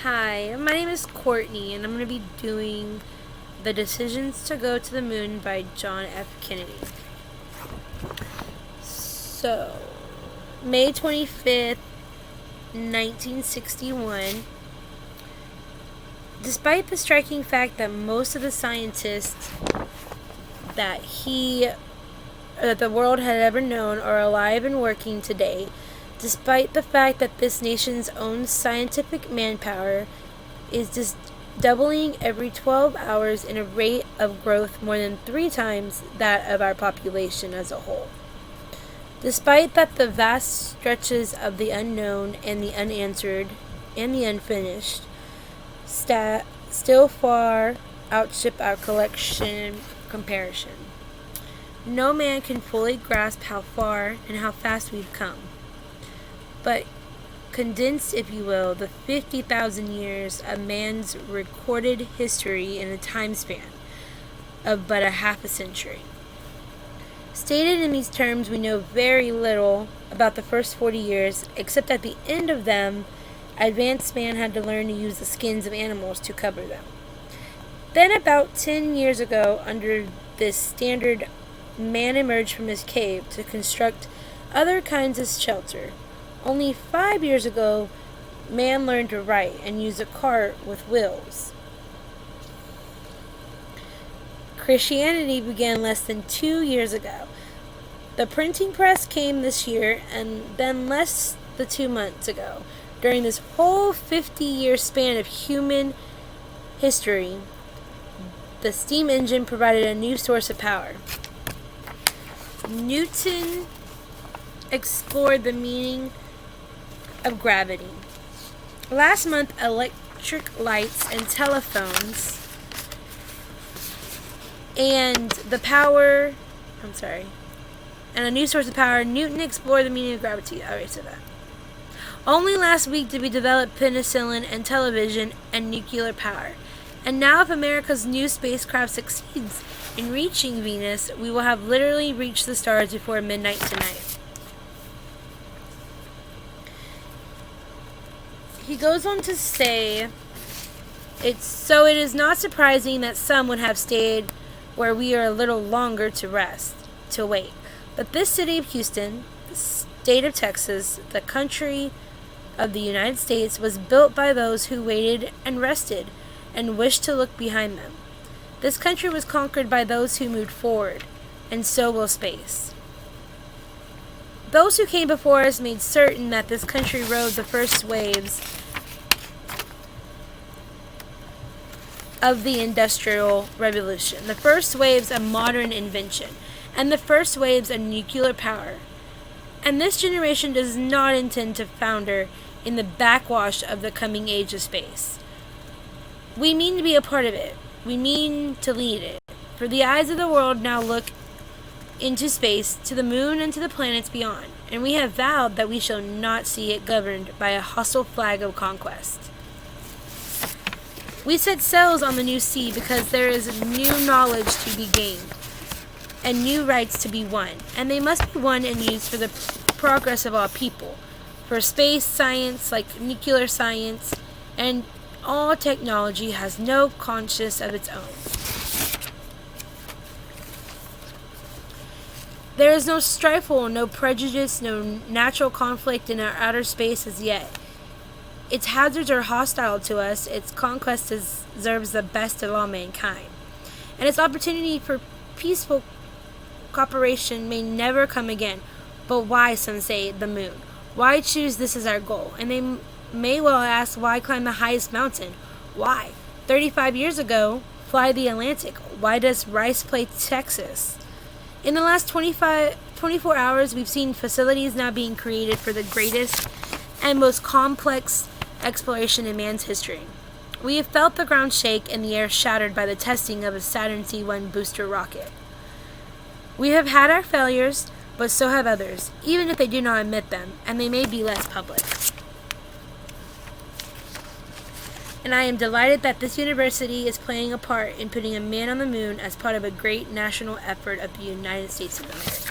Hi, my name is Courtney, and I'm going to be doing The Decisions to Go to the Moon by John F. Kennedy. So, May 25th, 1961. Despite the striking fact that most of the scientists that the world had ever known are alive and working today, despite the fact that this nation's own scientific manpower is just doubling every 12 hours in a rate of growth more than 3 times that of our population as a whole. Despite that the vast stretches of the unknown and the unanswered and the unfinished still far outstrip our collection comparison. No man can fully grasp how far and how fast we've come. But condensed, if you will, the 50,000 years of man's recorded history in a time span of but a half a century. Stated in these terms, we know very little about the first 40 years, except at the end of them, advanced man had to learn to use the skins of animals to cover them. Then about 10 years ago, under this standard, man emerged from his cave to construct other kinds of shelter. Only 5 years ago, man learned to write and use a cart with wheels. Christianity began less than 2 years ago. The printing press came this year, and then less than 2 months ago. During this whole 50-year span of human history, the steam engine provided a new source of power. Newton explored the meaning of gravity. Last month, electric lights and telephones and a new source of power. Newton explored the meaning of gravity. I already said that. Only last week did we develop penicillin and television and nuclear power. And now if America's new spacecraft succeeds in reaching Venus, we will have literally reached the stars before midnight tonight. He goes on to say, it is not surprising that some would have stayed where we are a little longer to wait. But this city of Houston, the state of Texas, the country of the United States, was built by those who waited and rested and wished to look behind them. This country was conquered by those who moved forward, and so will space. Those who came before us made certain that this country rode the first waves of the Industrial Revolution, the first waves of modern invention, and the first waves of nuclear power. And this generation does not intend to founder in the backwash of the coming age of space. We mean to be a part of it. We mean to lead it. For the eyes of the world now look into space, to the moon and to the planets beyond, and we have vowed that we shall not see it governed by a hostile flag of conquest. We set sails on the new sea because there is new knowledge to be gained and new rights to be won, and they must be won and used for the progress of all people, for space science like nuclear science and all technology has no conscience of its own. There is no strife, no prejudice, no natural conflict in our outer space as yet. Its hazards are hostile to us, its conquest deserves the best of all mankind, and its opportunity for peaceful cooperation may never come again. But why, some say, the moon? Why choose this as our goal? And they may well ask, why climb the highest mountain? Why? 35 years ago, fly the Atlantic. Why does Rice play Texas? In the last 24 hours, we've seen facilities now being created for the greatest and most complex exploration in man's history. We have felt the ground shake and the air shattered by the testing of a Saturn C-1 booster rocket. We have had our failures, but so have others, even if they do not admit them, and they may be less public. And I am delighted that this university is playing a part in putting a man on the moon as part of a great national effort of the United States of America.